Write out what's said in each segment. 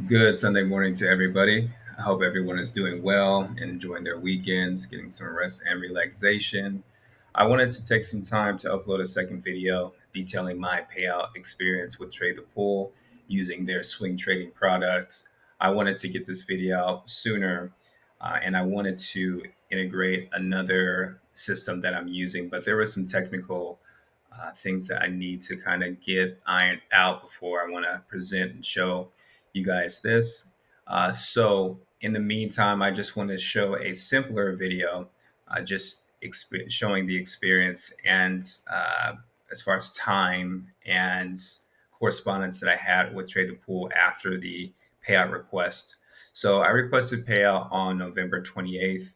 Good Sunday morning to everybody. I hope everyone is doing well and enjoying their weekends, getting some rest and relaxation. I wanted to take some time to upload a second video detailing my payout experience with Trade the Pool using their swing trading products. I wanted to get this video out sooner and I wanted to integrate another system that I'm using, but there were some technical things that I need to kind of get ironed out before I want to present and show you guys this. So in the meantime, I just want to show a simpler video, showing the experience and as far as time and correspondence that I had with Trade the Pool after the payout request. So I requested payout on November 28th,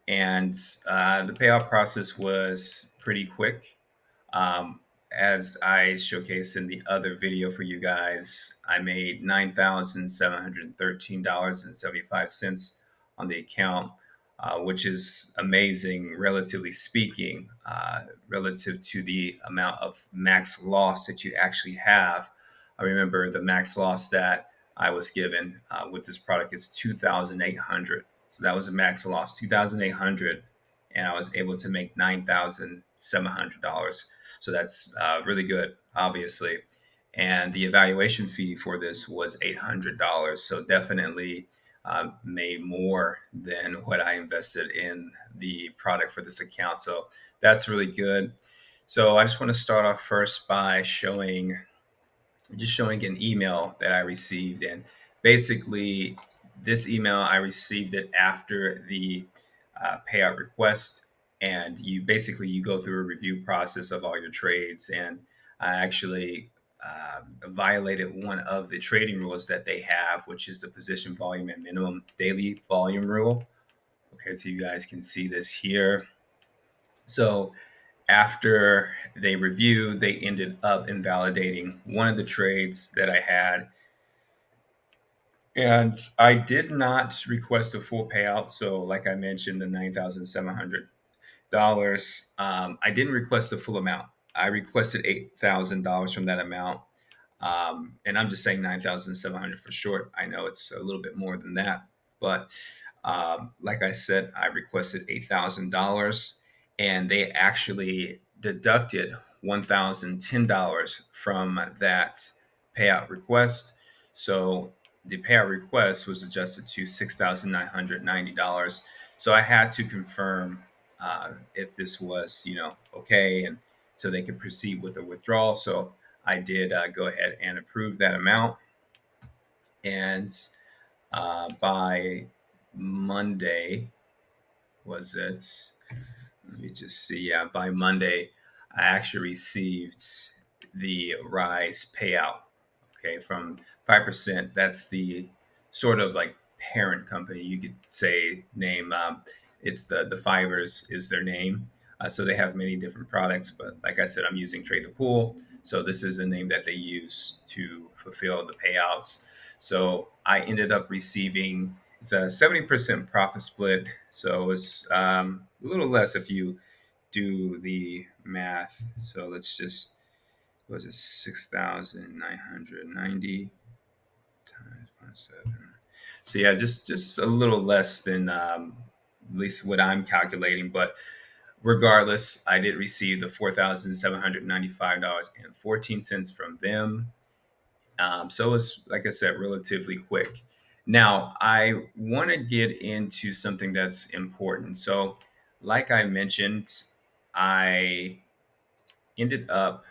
and the payout process was pretty quick. Um, as I showcased in the other video for you guys, I made $9,713.75 on the account, which is amazing, relatively speaking, relative to the amount of max loss that you actually have. I remember the max loss that I was given with this product is 2,800. So that was a max loss, 2,800, and I was able to make $9,700. So that's really good, obviously. And the evaluation fee for this was $800. So definitely made more than what I invested in the product for this account. So that's really good. So I just want to start off first by showing an email that I received. And basically, this email, I received it after the payout request. And you go through a review process of all your trades. And I actually violated one of the trading rules that they have, which is the position volume and minimum daily volume rule. Okay, so you guys can see this here. So after they reviewed, they ended up invalidating one of the trades that I had. And I did not request a full payout. So, like I mentioned, the $9,700. I didn't request the full amount. I requested $8,000 from that amount. And I'm just saying 9,700 for short. I know it's a little bit more than that. But like I said, I requested $8,000, and they actually deducted $1,010 from that payout request. So the payout request was adjusted to $6,990. So I had to confirm if this was, okay, and so they could proceed with a withdrawal. So I did go ahead and approve that amount, and by Monday, was it? Let me just see. Yeah, by Monday, I actually received the Rise payout. Okay, from 5%. That's the sort of like parent company, you could say, name. It's the Fivers is their name. So they have many different products, but like I said, I'm using Trade the Pool. So this is the name that they use to fulfill the payouts. So I ended up receiving, it's a 70% profit split. So it's a little less if you do the math. So let's just, was it 6,990 times 0.7? So yeah, just a little less than at least what I'm calculating. But regardless, I did receive the $4,795.14 from them. So it's, like I said, relatively quick. Now, I want to get into something that's important. So, like I mentioned, I ended up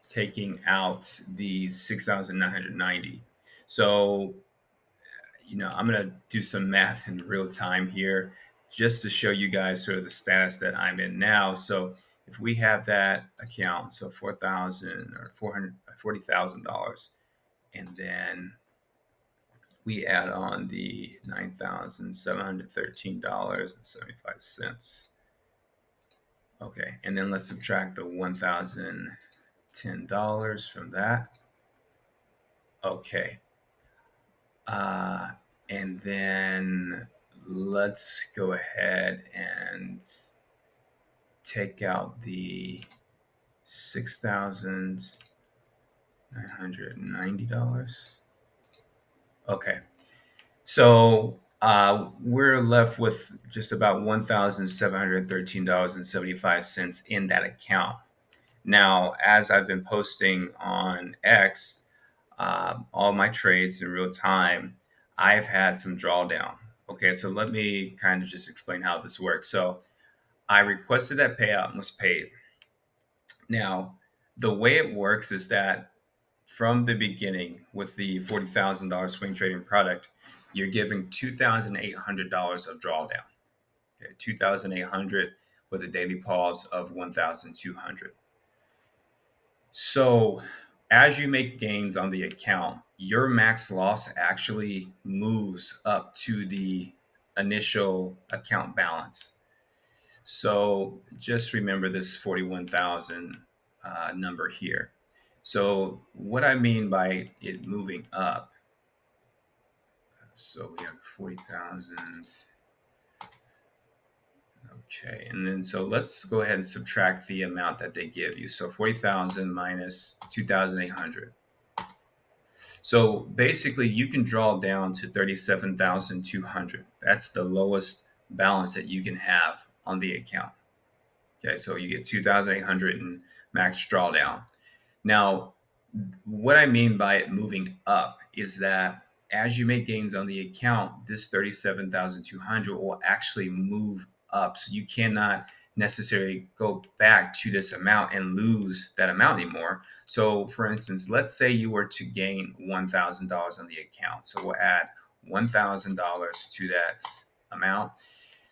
taking out the 6,990. So, I'm going to do some math in real time here just to show you guys sort of the status that I'm in now. So, if we have that account, so 4,000 or $40,000, and then we add on the $9,713.75. Okay, and then let's subtract the $1,010 from that. Okay, uh, and then let's go ahead and take out the $6,990. Okay. So we're left with just about $1,713.75 in that account. Now, as I've been posting on X, all my trades in real time, I've had some drawdown. Okay, so let me kind of just explain how this works. So I requested that payout and was paid. Now, the way it works is that from the beginning with the $40,000 swing trading product, you're giving $2,800 of drawdown. Okay, 2,800 with a daily pause of 1,200. So as you make gains on the account, your max loss actually moves up to the initial account balance. So just remember this 41,000 number here. So what I mean by it moving up, so we have 40,000. Okay, and then so let's go ahead and subtract the amount that they give you. So 40,000 minus 2,800. So basically, you can draw down to 37,200. That's the lowest balance that you can have on the account. Okay, so you get 2,800 in max drawdown. Now, what I mean by it moving up is that as you make gains on the account, this 37,200 will actually move up. So you cannot necessarily go back to this amount and lose that amount anymore. So, for instance, let's say you were to gain $1,000 on the account. So we'll add $1,000 to that amount.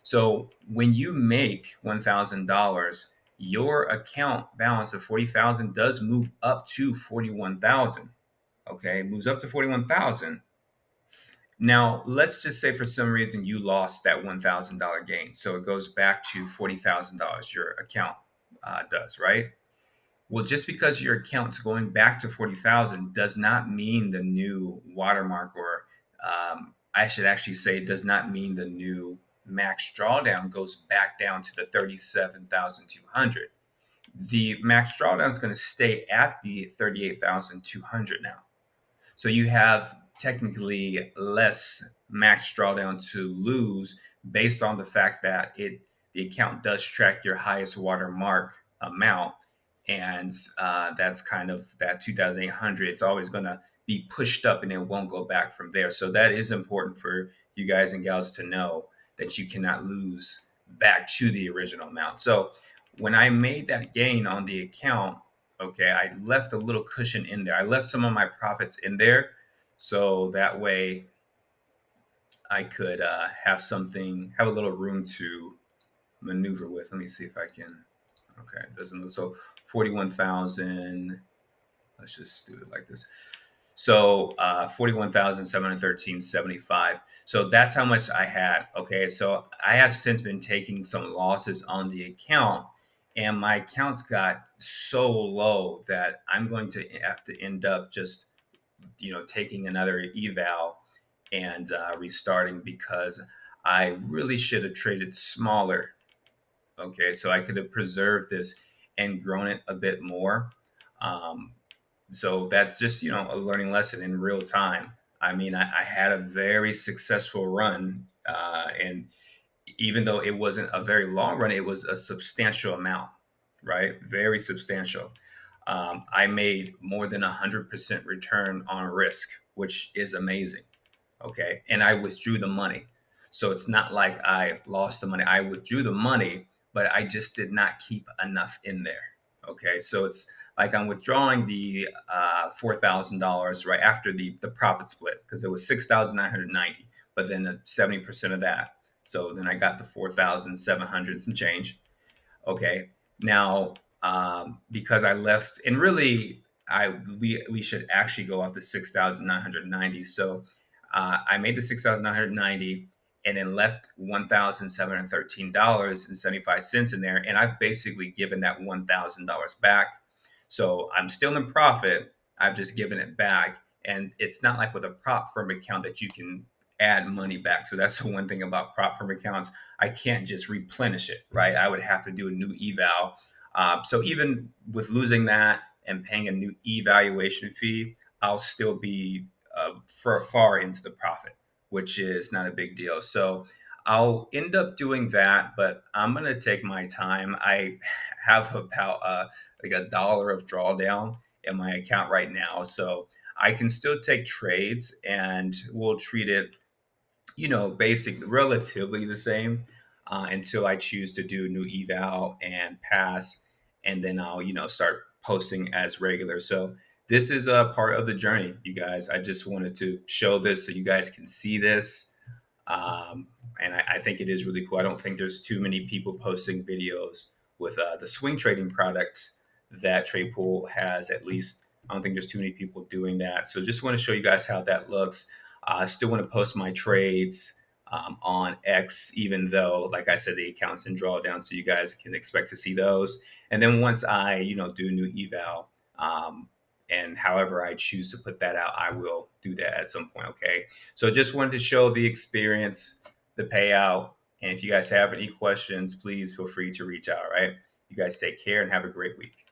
So when you make $1,000, your account balance of 40,000 does move up to 41,000. Okay, it moves up to 41,000. Now, let's just say for some reason you lost that $1,000 gain. So it goes back to $40,000 your account does, right? Well, just because your account's going back to 40,000 does not mean the new watermark, or I should actually say, does not mean the new max drawdown goes back down to the 37,200. The max drawdown is going to stay at the 38,200 now. So you have technically less max drawdown to lose based on the fact that the account does track your highest watermark amount, and that's kind of that 2,800. It's always going to be pushed up and it won't go back from there. So that is important for you guys and gals to know, that you cannot lose back to the original amount. So when I made that gain on the account, okay, I left a little cushion in there. I left some of my profits in there, so that way I could have a little room to maneuver with. Let me see if I can. Okay, it doesn't look so. 41,000. Let's just do it like this. So 41,713.75. So that's how much I had. Okay, so I have since been taking some losses on the account, and my accounts got so low that I'm going to have to end up just taking another eval and restarting, because I really should have traded smaller. Okay, so I could have preserved this and grown it a bit more. Um, so that's just a learning lesson in real time. I mean, I had a very successful run, and even though it wasn't a very long run, it was a substantial amount, right? Very substantial. I made more than 100% return on risk, which is amazing. Okay, and I withdrew the money, so it's not like I lost the money. I withdrew the money, but I just did not keep enough in there. Okay, so it's like I'm withdrawing the $4,000 right after the profit split, because it was 6,990, but then 70% of that. So then I got the 4,700 some change. Okay, now because I left, and really, we should actually go off the 6,990. So I made the 6,990 and then left $1,713.75 in there, and I've basically given that $1,000 back. So I'm still in profit. I've just given it back, and it's not like with a prop firm account that you can add money back. So that's the one thing about prop firm accounts. I can't just replenish it, right? I would have to do a new eval. So even with losing that and paying a new evaluation fee, I'll still be far into the profit, which is not a big deal. So I'll end up doing that, but I'm gonna take my time. I have about like $1 of drawdown in my account right now, so I can still take trades, and we'll treat it, basic, relatively the same, until I choose to do new eval and pass, and then I'll, start posting as regular. So this is a part of the journey, you guys. I just wanted to show this so you guys can see this. And I think it is really cool. I don't think there's too many people posting videos with the swing trading product that Trade has. At least I don't think there's too many people doing that. So just want to show you guys how that looks. I still want to post my trades on X, even though, like I said, the account's in drawdown, so you guys can expect to see those. And then once I, do new eval, and however I choose to put that out, I will do that at some point. Okay. So just wanted to show the experience, the payout. And if you guys have any questions, please feel free to reach out. All right. You guys take care and have a great week.